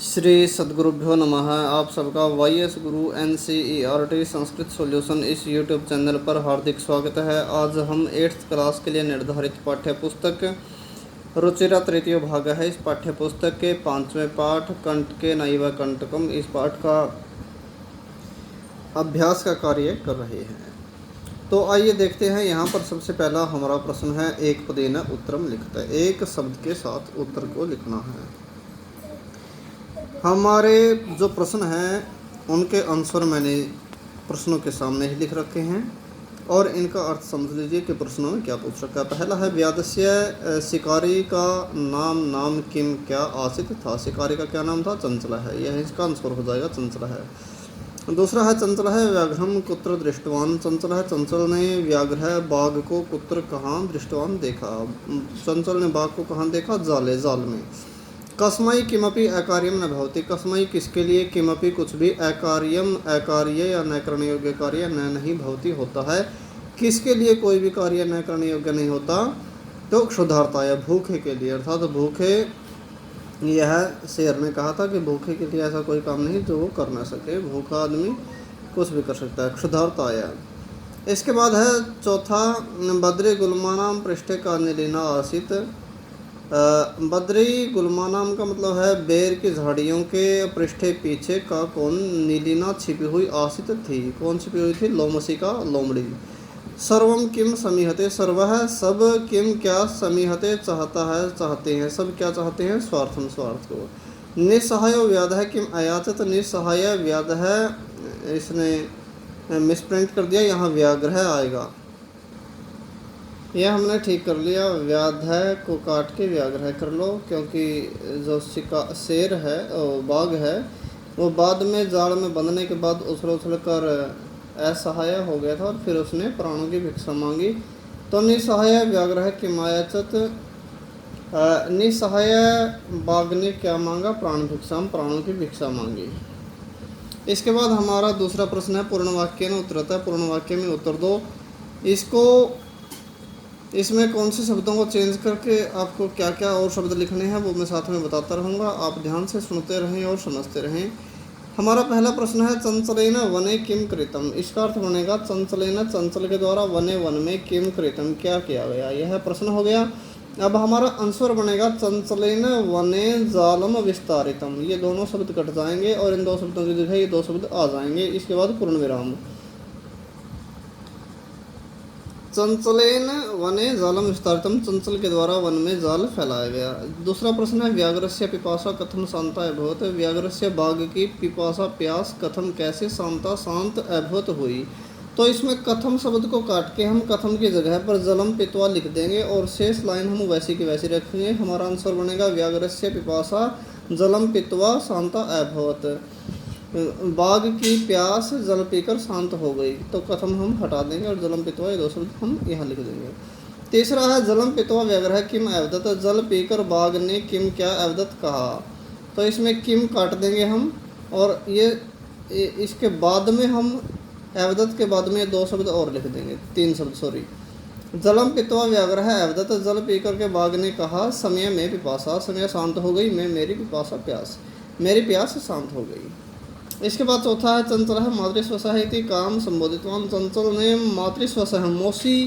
श्री सद्गुरुभ्यो नमः। आप सबका वाईएस गुरु NCERT संस्कृत सॉल्यूशन इस यूट्यूब चैनल पर हार्दिक स्वागत है। आज हम 8th क्लास के लिए निर्धारित पाठ्य पुस्तक रुचिरा तृतीय भाग है। इस पाठ्य पुस्तक के 5वें पाठ कंठ के नैव कंटकम, इस पाठ का अभ्यास का कार्य कर रहे हैं। तो आइए देखते हैं। यहाँ पर सबसे पहला हमारा प्रश्न है, एक पदेन उत्तरम लिखते हैं। एक शब्द के साथ उत्तर को लिखना है। हमारे जो प्रश्न हैं उनके आंसर मैंने प्रश्नों के सामने ही लिख रखे हैं और इनका अर्थ समझ लीजिए कि प्रश्नों में क्या पूछ रखा है। पहला है, व्यादस्य शिकारी का नाम किम क्या आसित था। शिकारी का क्या नाम था? चंचला है। यह इसका आंसर हो जाएगा, चंचला है। दूसरा है, चंचल है व्याघ्रम कुत्र दृष्टवान। चंचल है, चंचल ने व्याघ्र बाघ को कुत्र कहाँ दृष्टवान देखा। चंचल ने बाघ को कहाँ देखा? जाले, जाल में। कस्मै किमपि अकार्यम न भवति। कस्मै किसके लिए, किमपि कुछ भी, अकार्यम अकार्य या न करने योग्य कार्य न नहीं भवति होता है। किसके लिए कोई भी कार्य न करने योग्य नहीं होता? तो क्षुधार्ताय, भूखे के लिए। अर्थात तो भूखे, यह शेर ने कहा था कि भूखे के लिए ऐसा कोई काम नहीं जो वो कर ना सके। भूखा आदमी कुछ भी कर सकता है। क्षुधार्ताय। इसके बाद है चौथा, बद्री गुलमानाम पृष्ठे का निलीना आसित। बद्री गुलमानाम का मतलब है बेर की झाड़ियों के पृष्ठे पीछे का कौन, नीलिना छिपी हुई आसित थी। कौन छिपी हुई थी? लोमसी का, लोमड़ी। सर्वम किम समीहते, सर्व है सब, किम क्या, समीहते चाहता है, चाहते हैं। सब क्या चाहते हैं? स्वार्थम, स्वार्थ को। निसहाय व्याध है किम अयाचित। निसहाय व्याध है, इसने मिसप्रिंट कर दिया, यहाँ व्याघ्र आएगा। यह हमने ठीक कर लिया। व्याध को काट के व्याघ्र कर लो, क्योंकि जो शेर है, बाघ है, वो बाद में जाल में बंधने के बाद उछल कर असहाय हो गया था और फिर उसने प्राणों की भिक्षा मांगी। तो निसहाय व्याघ्र कि मायाचत। निसहाय बाघ ने क्या मांगा? प्राण भिक्षा, प्राणों की भिक्षा मांगी। इसके बाद हमारा दूसरा प्रश्न है, पूर्ण वाक्य में उत्तरता। पूर्ण वाक्य में उत्तर दो। इसमें कौन से शब्दों को चेंज करके आपको क्या क्या और शब्द लिखने हैं वो मैं साथ में बताता रहूँगा। आप ध्यान से सुनते रहें और समझते रहें। हमारा पहला प्रश्न है, चंचलेन वने किम कृतम। इसका अर्थ बनेगा चंचलेन, चंचल के द्वारा, वने वन में, किम कृतम क्या किया गया। यह प्रश्न हो गया। अब हमारा आंसर बनेगा, चंचलेन वने जालम विस्तारितम। ये दोनों शब्द कट जाएंगे और इन दो शब्दों की जगह ये दो शब्द आ जाएंगे। इसके बाद पूर्ण विराम। चंचलेन वने जालम विस्तारितम, चंचल के द्वारा वन में जाल फैलाया गया। दूसरा प्रश्न है, व्याघ्रस्य पिपासा कथम शांता अभवत। व्याघ्रस्य बाघ की पिपासा, प्यास, कथम कैसे, शांता शांत, अभवत हुई। तो इसमें कथम शब्द को काट के हम कथम की जगह पर जलम पित्वा लिख देंगे और शेष लाइन हम वैसी की वैसी रखेंगे। हमारा आंसर बनेगा, व्याघ्रस्य पिपासा जलम पित्वा शांता अभवत। बाघ की प्यास जल पीकर शांत हो गई। तो कथम हम हटा देंगे और जलम पित्वा, ये दो शब्द हम यहाँ लिख देंगे। तीसरा है, जलम पित्वा व्याघ्र किम अवदत। जल पीकर बाघ ने किम क्या अवदत कहा। तो इसमें किम काट देंगे हम और ये इसके बाद में हम अवदत के बाद में दो शब्द और लिख देंगे, तीन शब्द, सॉरी। जलम पित्वा व्याघ्र है अवदत। जल पीकर के बाघ ने कहा, समय में पिपासा, समय शांत हो गई, मैं मेरी पिपासा, प्यास, मेरी प्यास शांत हो गई। इसके बाद चौथा है, चंचल है मातृस्वसः इति काम संबोधितवान। चंचल ने मातृस्वसः, मौसी,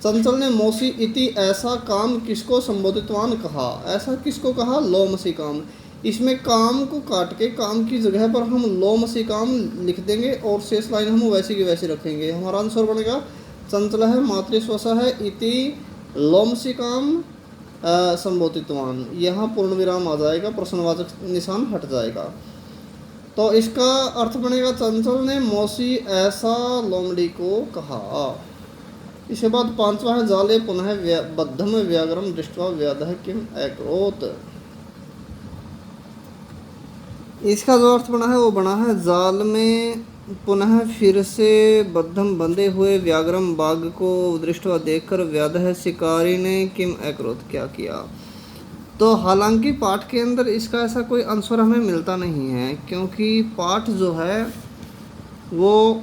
चंचल ने मौसी इति ऐसा काम किसको संबोधितवान कहा। ऐसा किसको कहा? लोमसी काम। इसमें काम को काट के काम की जगह पर हम लोमसी काम लिख देंगे और शेष लाइन हम वैसी की वैसी रखेंगे। हमारा आंसर बनेगा, चंचल है मातृस्वसः इति लोमसी काम संबोधितवान। यहाँ पूर्ण विराम आ जाएगा, प्रश्नवाचक निशान हट जाएगा। तो इसका अर्थ बनेगा, चंचल ने मौसी ऐसा लोमड़ी को कहा। इसके बाद पांचवा है, जाले पुनः बद्धम व्याघ्रम दृष्ट्वा व्याधः किम अकरोत्। इसका जो अर्थ बना है वो बना है, जाल में पुनः फिर से बद्धम बंधे हुए व्याघ्रम बाघ को दृष्ट्वा देखकर व्याधः शिकारी ने किम अकरोत् क्या किया। तो हालांकि पाठ के अंदर इसका ऐसा कोई आंसर हमें मिलता नहीं है, क्योंकि पाठ जो है वो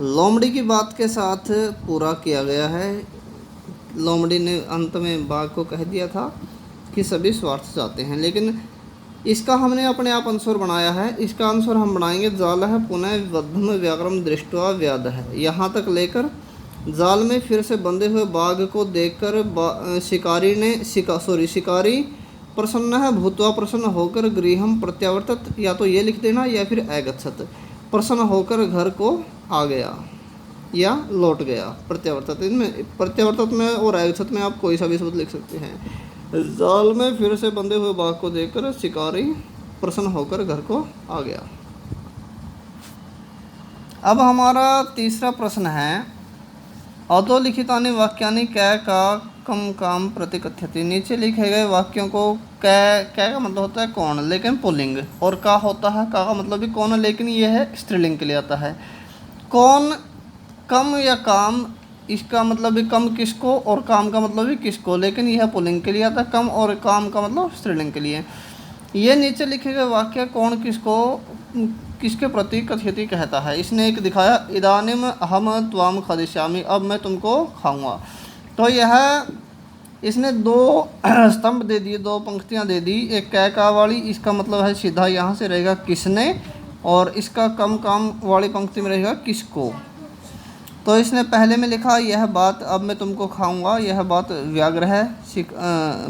लोमड़ी की बात के साथ पूरा किया गया है। लोमड़ी ने अंत में बाघ को कह दिया था कि सभी स्वार्थ चाहते हैं। लेकिन इसका हमने अपने आप आंसर बनाया है। इसका आंसर हम बनाएंगे जाल है पुनः बद्धम व्याघ्रम दृष्टवा व्याध है, यहाँ तक लेकर जाल में फिर से बंधे हुए बाघ को देखकर शिकारी प्रसन्न है भूतवा प्रसन्न होकर गृहम प्रत्यावर्तत, या तो ये लिख देना या फिर अगच्छत, प्रसन्न होकर घर को आ गया या लौट गया। प्रत्यावर्तत, इनमें प्रत्यावर्तत में और अगच्छत में आप कोई सा भी शब्द लिख सकते हैं। जाल में फिर से बंधे हुए बाघ को देखकर शिकारी प्रसन्न होकर घर को आ गया। अब हमारा तीसरा प्रश्न है अधोलिखितानि वाक्यानि कै का कम काम प्रतिकथ्यति। नीचे लिखे गए वाक्यों को कै का मतलब होता है कौन, लेकिन पुल्लिंग, और का होता है, का मतलब भी कौन है लेकिन यह है स्त्रीलिंग के लिए आता है। कौन, कम या काम, इसका मतलब भी कम किसको और काम का मतलब भी किसको, लेकिन यह पुल्लिंग के लिए आता है। कम और काम का मतलब स्त्रीलिंग के लिए। ये नीचे लिखे गए वाक्य कौन किसको किसके प्रति कथयति कहता है। इसने एक दिखाया इदानीम अहम त्वाम खादिष्यामि, अब मैं तुमको खाऊंगा। तो यह इसने दो स्तंभ दे दिए, दो पंक्तियां दे दी। एक कै का वाली, इसका मतलब है सीधा यहाँ से रहेगा किसने, और इसका कम काम वाली पंक्ति में रहेगा किसको। तो इसने पहले में लिखा यह बात अब मैं तुमको खाऊंगा, यह बात व्याघ्र है,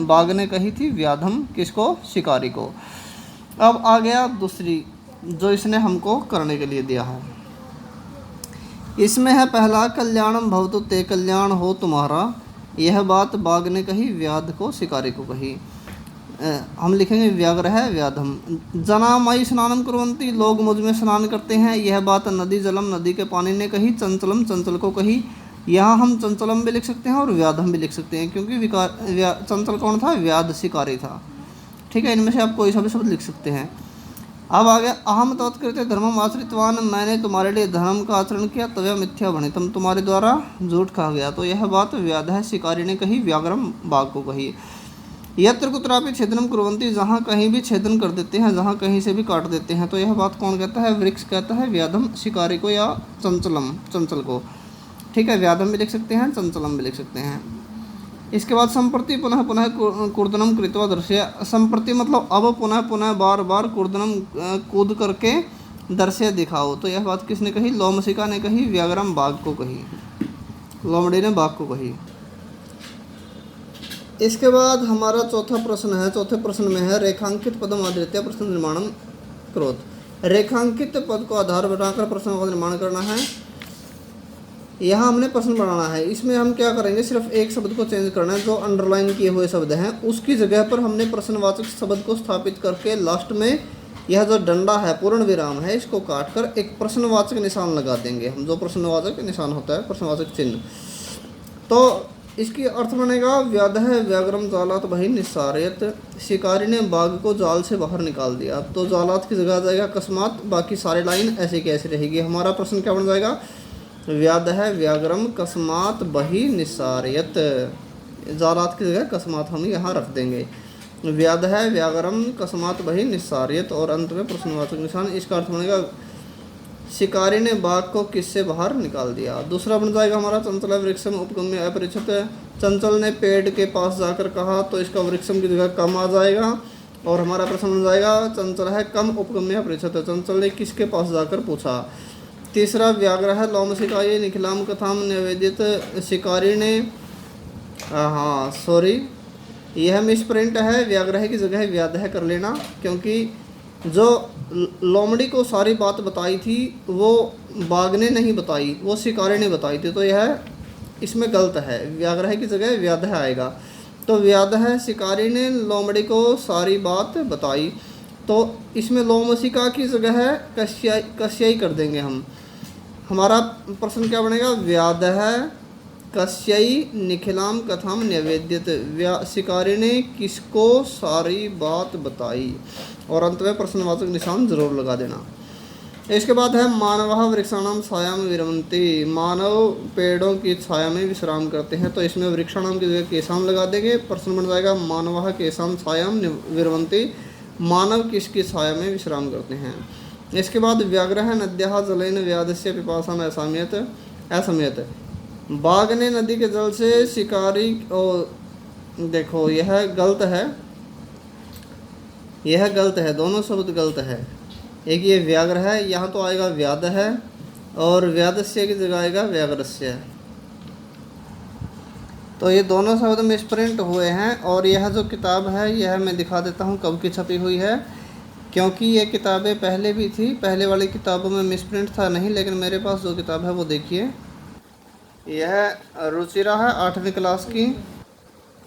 बाघ ने कही थी, व्याधम किसको, शिकारी को। अब आ गया दूसरी जो इसने हमको करने के लिए दिया है। इसमें है पहला कल्याणम भवतु ते, कल्याण हो तुम्हारा, यह बात बाघ ने कही, व्याध को शिकारी को कही। हम लिखेंगे व्याघ्र है व्याधम। जना मई स्नानम कुर्वन्ति, लोग मुझ में स्नान करते हैं, यह बात नदी जलम, नदी के पानी ने कही, चंचलम, चंचल को कही। यहाँ हम चंचलम भी लिख सकते हैं और व्याधम भी लिख सकते हैं, क्योंकि चंचल कौन था, व्याध शिकारी था। ठीक है, इनमें से आप कोई सा भी शब्द लिख सकते हैं। अब आ गया अहम तत्कृत्य धर्मम आश्रितवान, मैंने तुम्हारे लिए धर्म का आचरण किया, तव्य मिथ्या भणितम, तुम्हारे द्वारा झूठ कहा गया। तो यह बात व्याध है शिकारी ने कही, व्याघ्रम बाघ को कही। यत्र कुत्रापि छेदनम कुर्वन्ति, जहाँ कहीं भी छेदन कर देते हैं, जहाँ कहीं से भी काट देते हैं। तो यह बात कौन कहता है, वृक्ष कहता है, व्याधम शिकारी को या चंचलम चंचल को। ठीक है, व्याधम भी लिख सकते हैं, चंचलम भी लिख सकते हैं। इसके बाद संप्रति पुनः पुनः कूर्दनम कृत्वा दर्शय, संप्रति मतलब अब पुनः पुनः बार बार कूर्दनम कूद करके दर्शय दिखाओ। तो यह बात किसने कही, लोमशिका ने कही, व्याघ्रम बाघ को कही, लोमड़ी ने बाघ को कही। इसके बाद हमारा चौथा प्रश्न है। चौथे प्रश्न में है रेखांकित पदम आधृत्य प्रश्न निर्माणम करोत। रेखांकित पद को आधार बनाकर प्रश्न का निर्माण करना है। यहाँ हमने प्रश्न बनाना है। इसमें हम क्या करेंगे, सिर्फ एक शब्द को चेंज करना है, जो अंडरलाइन किए हुए शब्द हैं उसकी जगह पर हमने प्रश्नवाचक शब्द को स्थापित करके लास्ट में यह जो डंडा है, पूर्ण विराम है, इसको काट कर एक प्रश्नवाचक निशान लगा देंगे हम, जो प्रश्नवाचक निशान होता है, प्रश्नवाचक चिन्ह। तो इसकी अर्थ बनेगा व्याध है व्याघ्रम जालात बही निस्सारयत, शिकारी ने बाघ को जाल से बाहर निकाल दिया। तो जालात की जगह आ जाएगा अकस्मात, बाकी सारे लाइन ऐसे की ऐसे रहेगी। हमारा प्रश्न क्या बन जाएगा, व्याध है व्याघ्रम कस्मात बही निस्सारयत, जालात की जगह कस्मात हम यहाँ रख देंगे। व्याध है व्याघ्रम कस्मात बही निस्सारयत, और अंत में प्रश्नवाचक निशान। इसका अर्थ बनेगा शिकारी ने बाघ को किससे बाहर निकाल दिया। दूसरा बन जाएगा हमारा चंचल वृक्षम उपगम्य अपरिचित, चंचल ने पेड़ के पास जाकर कहा, तो इसका वृक्षम की जगह कम आ जाएगा। और हमारा प्रश्न बन जाएगा चंचल है कम उपगम्य अपरिचित, चंचल ने किसके पास जाकर पूछा। तीसरा व्याघ्र है लोमशिकाये निखिलाम कथाम निवेदित, शिकारी ने यह मिसप्रिंट है, व्याघ्र है की जगह व्याध है कर लेना, क्योंकि जो लोमड़ी को सारी बात बताई थी वो बाघ ने नहीं बताई, वो शिकारी ने बताई थी। तो यह इसमें गलत है, व्याघ्र है की जगह व्याध है आएगा। तो व्याध है शिकारी ने लोमड़ी को सारी बात बताई, तो इसमें लोमशिका की जगह है कस्याई कर देंगे हम। हमारा प्रश्न क्या बनेगा, व्याध है कस्यई निखिलाम कथाम निवेदित, शिकारी ने किसको सारी बात बताई। और अंत में प्रश्नवाचक निशान जरूर लगा देना। इसके बाद है मानवः वृक्षाणाम छाया में विरमन्ति, मानव पेड़ों की छाया में विश्राम करते हैं। तो इसमें वृक्षाणाम की जगह केशाम लगा देंगे। प्रश्न बन जाएगा मानवः केशाम छायाम विरमन्ति, मानव किसकी छाया में विश्राम करते हैं। इसके बाद व्याघ्र है नद्याः जलेन व्याधस्य पिपासाम असमयत, बाघ ने नदी के जल से शिकारी, और देखो यह गलत है, यह गलत है, दोनों शब्द गलत है। एक ये व्याघ्र है, यहाँ तो आएगा व्याध है, और व्याधस्य की जगह आएगा व्याघ्रस्य। तो ये दोनों शब्द मिसप्रिंट हुए हैं। और यह जो किताब है यह मैं दिखा देता हूँ कब की छपी हुई है, क्योंकि ये किताबें पहले भी थी, पहले वाली किताबों में मिसप्रिंट था नहीं, लेकिन मेरे पास जो किताब है वो देखिए। यह रुचिरा है 8वीं क्लास की,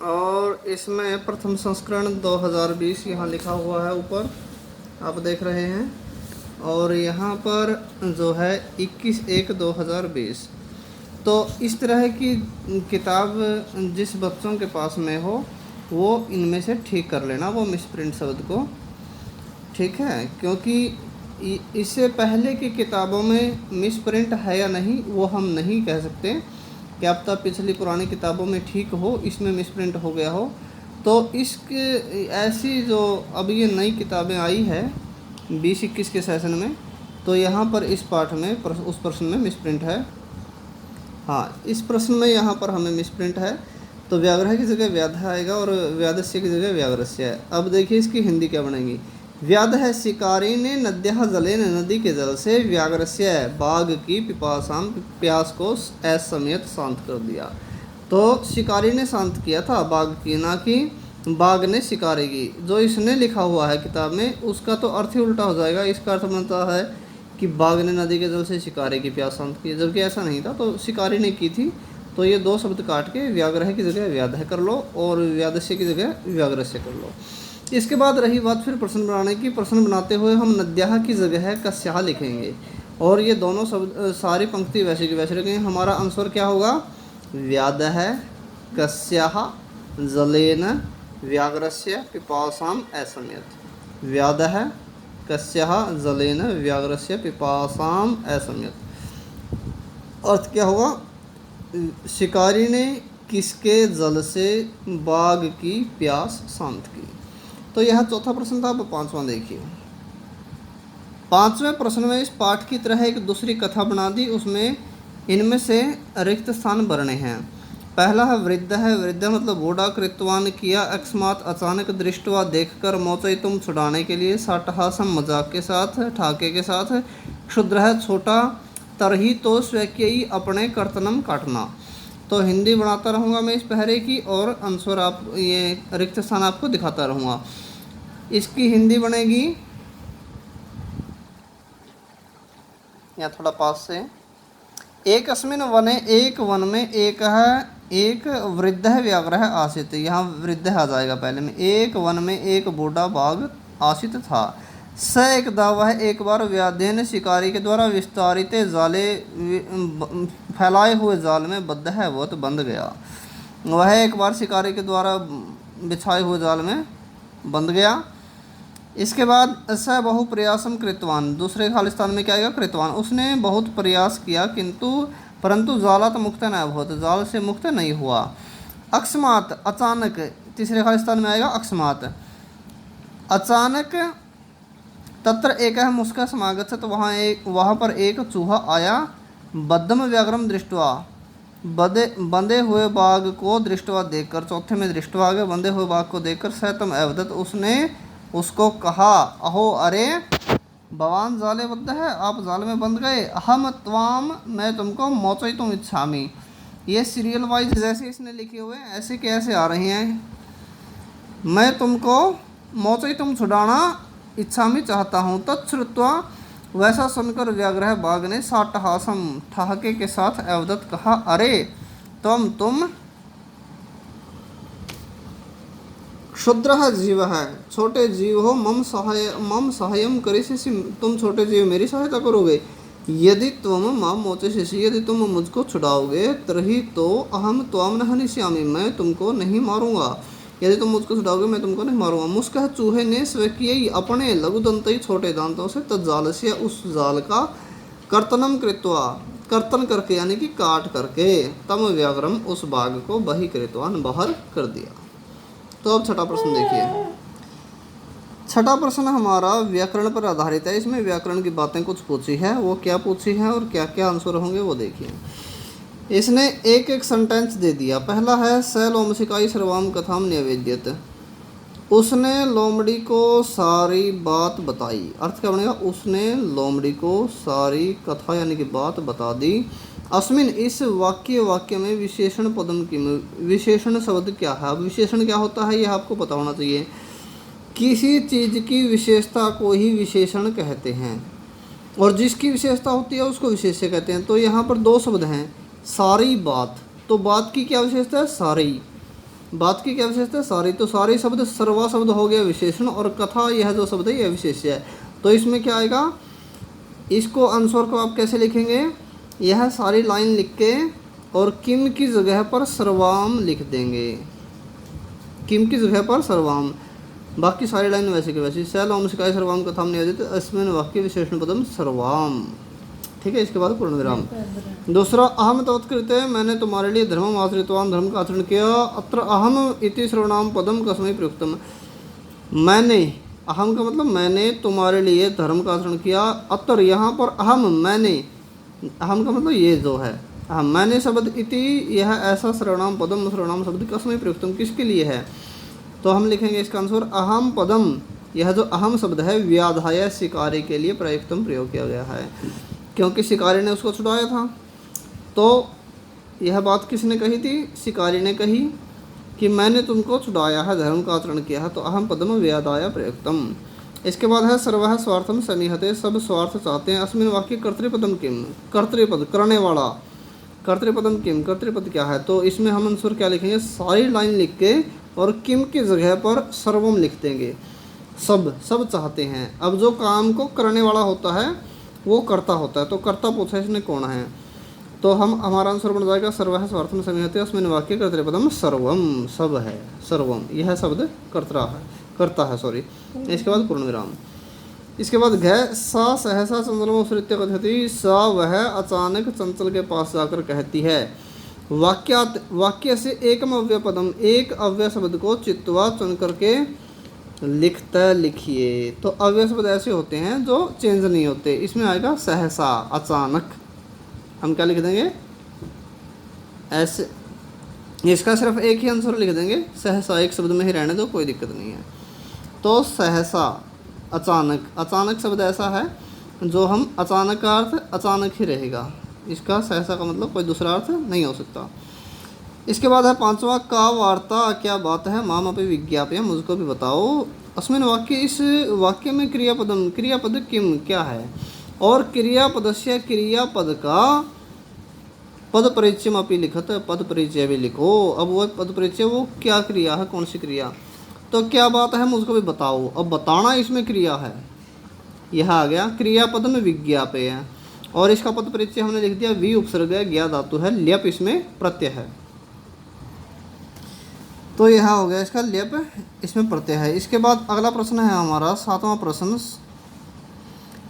और इसमें प्रथम संस्करण 2020 यहाँ लिखा हुआ है ऊपर, आप देख रहे हैं। और यहाँ पर जो है 21/1/2020। तो इस तरह की किताब जिस बच्चों के पास में हो वो इनमें से ठीक कर लेना वो मिसप्रिंट शब्द को, ठीक है। क्योंकि इससे पहले की किताबों में मिसप्रिंट है या नहीं वो हम नहीं कह सकते, क्या पता पिछली पुरानी किताबों में ठीक हो, इसमें मिसप्रिंट हो गया हो। तो इसके ऐसी जो अब ये नई किताबें आई है 20-21 के सेशन में, तो यहाँ पर इस पाठ में उस प्रश्न में मिसप्रिंट है। हाँ, इस प्रश्न में यहाँ पर हमें मिसप्रिंट है, तो व्याघ्र की जगह व्याध आएगा और व्याधस्य की जगह व्याघ्रस्य है। अब देखिए इसकी हिंदी क्या बनेगी। व्याध है शिकारी ने नद्यः जलेन, नदी के जल से व्याघ्रस्य बाघ की पिपासाम प्यास को असमयत शांत कर दिया। तो शिकारी ने शांत किया था बाघ की, ना कि बाघ ने शिकारी की। जो इसने लिखा हुआ है किताब में उसका तो अर्थ ही उल्टा हो जाएगा। इसका अर्थ बनता है कि बाघ ने नदी के जल से शिकारी की प्यास शांत की, जबकि ऐसा नहीं था, तो शिकारी ने की थी। तो ये दो शब्द काट के व्याघ्र की जगह व्याध कर लो और व्याधस्य की जगह व्याघ्रस्य कर लो। इसके बाद रही बात फिर प्रश्न बनाने की। प्रश्न बनाते हुए हम नद्याः की जगह कस्याः लिखेंगे, और ये दोनों शब्द सारी पंक्ति वैसे की वैसे रखेंगे। हमारा आंसर क्या होगा, व्याधः कस्याः जलेन व्याघ्रस्य पिपासाम असमयत। व्याधः कस्याः जलेन व्याघ्रस्य पिपासाम असमयत। अर्थ क्या होगा, शिकारी ने किसके जल से बाघ की प्यास शांत की। तो यह चौथा प्रश्न था। अब पांचवां देखिए। पांचवें प्रश्न में इस पाठ की तरह एक दूसरी कथा बना दी, उसमें इनमें से रिक्त स्थान भरने हैं। पहला है वृद्ध है, वृद्ध मतलब बूढ़ा, कृतवान किया अकस्मात अचानक, दृष्टवा देखकर, मोचयितुम छुड़ाने के लिए, साटहासम मजाक के साथ, ठाके के साथ, क्षुद्र है छोटा, तरही तो स्वकीय अपने कर्तनम काटना। तो हिंदी बनाता रहूँगा मैं इस पहरे की, और आंसर आप ये रिक्त स्थान आपको दिखाता रहूँगा। इसकी हिंदी बनेगी, या थोड़ा पास से, एक अस्मिन वने, एक वन में, एक है, एक वृद्ध है व्याघ्र है आसित। यहाँ वृद्ध आ जाएगा पहले में। एक वन में एक बूढ़ा बाघ आसित था। स एक दावा है, एक बार व्याधेन शिकारी के द्वारा विस्तारित जाले फैलाए हुए जाल में बद्ध है वो तो बंध गया। वह एक बार शिकारी के द्वारा बिछाए हुए जाल में बंध गया। इसके बाद स बहु प्रयासम कृतवान, दूसरे खालिस्तान में क्या आएगा, कृतवान। उसने बहुत प्रयास किया किंतु परंतु जालात मुक्त न अभवत, जाल से मुक्त नहीं हुआ। अकस्मात अचानक, तीसरे खालिस्तान में आएगा अकस्मात। अचानक तत्र एक है मुस्का समागत, वहाँ पर एक चूहा आया। बद्धम व्याघ्रम दृष्टवा, बंधे हुए बाघ को दृष्टवा देखकर, चौथे में दृष्टवा आ गया, बंधे हुए बाघ को देखकर, सतम अवदत, उसने उसको कहा, अहो अरे भवान जाले बद्ध है, आप जाल में बंध गए। अहम त्वाम, मैं तुमको मोचयितुम इच्छामि। ये सीरियल वाइज जैसे इसने लिखे हुए ऐसे कैसे आ रहे हैं। मैं तुमको मोचयितुम छुड़ाना इच्छामि चाहता हूँ। तत्श्रुत्वा, वैसा सुनकर व्याघ्र बाघ ने साटहासम ठहाके के साथ अवदत कहा, अरे तुम क्षुद्र जीव है, छोटे जीव हो, मम सहायम करिष्यसि, तुम छोटे जीव मेरी सहायता करोगे। यदि तुम माम मोचयिष्यसि, यदि तुम मुझको छुड़ाओगे, तर्हि तो अहम त्वाम न हनिष्यामि, मैं तुमको नहीं मारूंगा। यदि तुम मुझको छुड़ाओगे मैं तुमको नहीं मारूंगा। मुस्कह चूहे ने स्वकीय अपने लघुदंतई छोटे दांतों से तज्जाल से उस जाल का कर्तनम कृत्वा, कर्तन करके यानी कि काट करके, तम व्याघ्रम उस बाघ को बही कृतवान बाहर कर दिया। तो अब छठा प्रश्न देखिए। छठा प्रश्न हमारा व्याकरण पर आधारित है। इसमें व्याकरण की बातें कुछ पूछी है, वो क्या पूछी है और क्या क्या आंसर होंगे वो देखिए। इसने एक एक सेंटेंस दे दिया। पहला है स लोमशिकाई सर्वाम कथाम न्यवेद्यत। उसने लोमड़ी को सारी बात बताई। अर्थ क्या बनेगा? उसने लोमड़ी को सारी कथा यानी कि बात बता दी। अस्मिन इस वाक्य में विशेषण पदम की विशेषण शब्द क्या है? अब विशेषण क्या होता है यह आपको पता होना चाहिए। किसी चीज की विशेषता को ही विशेषण कहते हैं और जिसकी विशेषता होती है उसको विशेष्य कहते हैं। तो यहाँ पर दो शब्द हैं, सारी बात। तो बात की क्या विशेषता है? सारी। बात की क्या विशेषता है? सारी। तो सारी शब्द सर्वा शब्द हो गया विशेषण और कथा यह जो शब्द है यह विशेष्य है। तो इसमें क्या आएगा? इसको आंसर को आप कैसे लिखेंगे? यह सारी लाइन लिख के और किम की जगह पर सर्वाम लिख देंगे। किम की जगह पर सर्वाम, बाकी सारी लाइन वैसे की वैसी। सैलोम शिकाय सर्वाम कथाम नियोजित अस्मिन वाक्य विशेषण पदम सर्वाम। ठीक है, इसके बाद पूर्ण विराम। दूसरा, अहम तत्कृते मैंने तुम्हारे लिए धर्मम आचरितवान, धर्म का आचरण किया। अत्र अहम इति सर्वनाम पदम कस्मै प्रयुक्तम। मैंने, अहम का मतलब मैंने तुम्हारे लिए धर्म का आचरण किया। अत्र यहाँ पर अहम, मैंने, अहम का मतलब ये जो है अहम, मैंने शब्द इति यह ऐसा सर्वनाम पदम, सर्वनाम शब्द कस्मै प्रयुक्तम किसके लिए है? तो हम लिखेंगे इसका आंसर अहम पदम। यह जो अहम शब्द है व्याधाय शिकारी के लिए प्रयुक्तम प्रयोग किया गया है, क्योंकि शिकारी ने उसको छुड़ाया था। तो यह बात किसने कही थी? शिकारी ने कही कि मैंने तुमको छुड़ाया है, धर्म का आचरण किया है। तो अहम पदम व्याधाय प्रयुक्तम। इसके बाद है सर्वः स्वार्थम सनिहते, सब स्वार्थ चाहते हैं। अस्मिन वाक्य कर्तृपदम किम, कर्तृपद करने वाला, कर्तृपदम किम, कर्तृपद क्या है? तो इसमें हम आंसर क्या लिखेंगे? सारी लाइन लिख के और किम की जगह पर सर्वम लिख देंगे। सब, सब चाहते हैं। अब जो काम को करने वाला होता है वो कर्ता होता है। तो कर्ता पूछा इसने कौन है? तो हम हमारा आंसर बन जाएगा सर्वः स्वार्थम सनिहते अस्मिन वाक्य कर्तृपदम सर्वम, सब है, सर्वम। यह शब्द कर्ता है, करता है, सॉरी। इसके बाद पूर्ण विराम। इसके बाद घ सा सहसा चंचलम श्रुत्य कथति, सा वह अचानक चंचल के पास जाकर कहती है। वाक्य से एकम अव्यय पदम, एक अव्यय शब्द को चित्वा चुन करके लिखता लिखिए। तो अव्यय शब्द ऐसे होते हैं जो चेंज नहीं होते। इसमें आएगा सहसा, अचानक। हम क्या लिख देंगे? ऐसे, इसका सिर्फ एक ही आंसर लिख देंगे, सहसा एक शब्द में ही रहने दो, कोई दिक्कत नहीं है। तो सहसा, अचानक, अचानक शब्द ऐसा है जो हम अचानक का अर्थ अचानक ही रहेगा। इसका सहसा का मतलब कोई दूसरा अर्थ नहीं हो सकता। इसके बाद है पांचवा, का वार्ता क्या बात है, माम अपि विज्ञापय, मुझको भी बताओ। अस्मिन वाक्य, इस वाक्य में क्रियापदम, क्रियापद किम क्या है? और क्रियापदस्य, क्रियापद का पद परिचय अपि लिखत, पद परिचय भी लिखो। अब वो पद परिचय वो क्या क्रिया है, कौन सी क्रिया? तो क्या बात है मुझको भी बताओ। अब बताना इसमें क्रिया है, यह आ गया क्रियापद में विज्ञापय है। और इसका पद परिचय हमने लिख दिया, वी उपसर्ग है, ज्ञा धातु है, ल्यप इसमें प्रत्यय है। तो यह हो गया इसका ल्यप, इसमें प्रत्यय है। इसके बाद अगला प्रश्न है हमारा सातवां प्रश्न।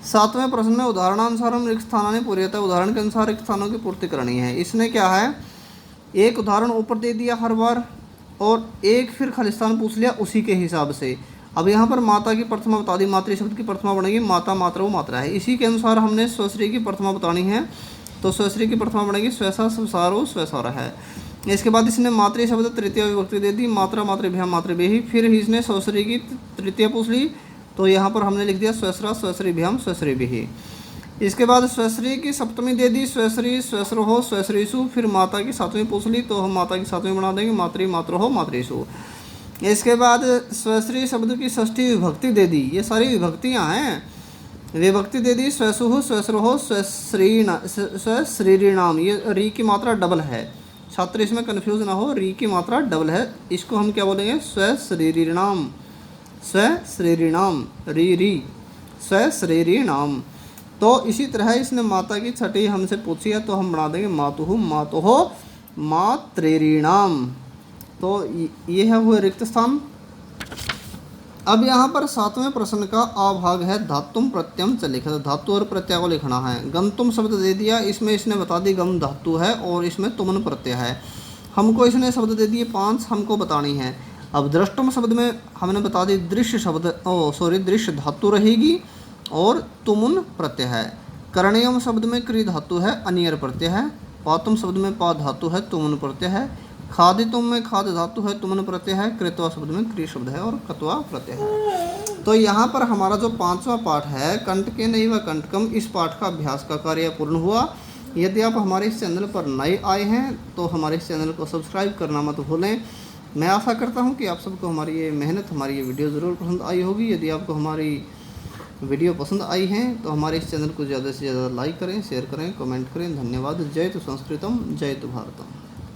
सातवें प्रश्न में उदाहरणानुसार हम रिक्त स्थानानि पूर्यतः, उदाहरण के अनुसार रिक्त स्थानों की पूर्ति करनी है। इसने क्या है, एक उदाहरण ऊपर दे दिया हर बार और एक फिर खाली स्थान पूछ लिया उसी के हिसाब से। अब यहाँ पर माता की प्रथमा बता दी, मातृ शब्द की प्रथमा बनेगी माता, मात्रा वो मात्रा है। इसी के अनुसार हमने स्वश्री की प्रथमा बतानी है। तो स्वश्री की प्रथमा बनेगी स्वैसा संसारो स्वैसारा है। इसके बाद इसने मातृ शब्द तृतीय विभक्ति दे दी, मात्रा मातृभ्याम मातृभ्यः। फिर इसने स्वश्री की तृतीय पूछ ली, तो यहाँ पर हमने लिख दिया स्वैसरा स्वश्रीभ्याम स्वश्रीभिः। इसके बाद स्वश्री की सप्तमी दे दी, स्वश्री स्वश्रो स्वश्रीषु। फिर माता की सातवीं पूछ ली, तो हम माता की सातवीं बना देंगे मातृ मात्रो मातृषु। इसके बाद स्वश्री शब्द की षष्ठी विभक्ति दे दी, ये सारी विभक्तियाँ हैं। विभक्ति दे दी स्वसुः स्वश्रो स्वश्रीणाम, ये री की मात्रा डबल है, छात्र इसमें कन्फ्यूज ना हो, री की मात्रा डबल है। इसको हम क्या बोलेंगे, स्वश्रीणाम, स्वश्रीणाम, री री स्वश्रीणाम। तो इसी तरह इसने माता की छठी हमसे पूछी है, तो हम बना देंगे मातुः मातुः मातृणाम। तो ये है वो रिक्त स्थान। अब यहाँ पर सातवें प्रश्न का आभाग है धातुम प्रत्यम च लिखित, धातु और प्रत्यय को लिखना है। गंतुम शब्द दे दिया, इसमें इसने बता दी गम धातु है और इसमें तुमन प्रत्यय है। हमको इसने शब्द दे दिए 5, हमको बतानी है। अब दृष्टुम शब्द में हमने बता दी दृश्य शब्द, दृश्य धातु रहेगी और तुमुन प्रत्यय है। करणीयम शब्द में क्री धातु है, अनियर प्रत्यय है। पातुम शब्द में पा धातु है, तुमुन प्रत्यय है। खादितुम में खाद धातु है, तुमन प्रत्यय है, कृत्वा शब्द में क्रिय शब्द है और कत्वा प्रत्यय है। तो यहाँ पर हमारा जो 5वां पाठ है कंटके नैव कंटकम, इस पाठ का अभ्यास का कार्य पूर्ण हुआ। यदि आप हमारे इस चैनल पर नए आए हैं तो हमारे इस चैनल को सब्सक्राइब करना मत भूलें। मैं आशा करता हूँ कि आप सबको हमारी ये मेहनत, हमारी ये वीडियो ज़रूर पसंद आई होगी। यदि आपको हमारी वीडियो पसंद आई है तो हमारे इस चैनल को ज़्यादा से ज़्यादा लाइक करें, शेयर करें, कमेंट करें। धन्यवाद। जय तो संस्कृतम, जय तो भारतम।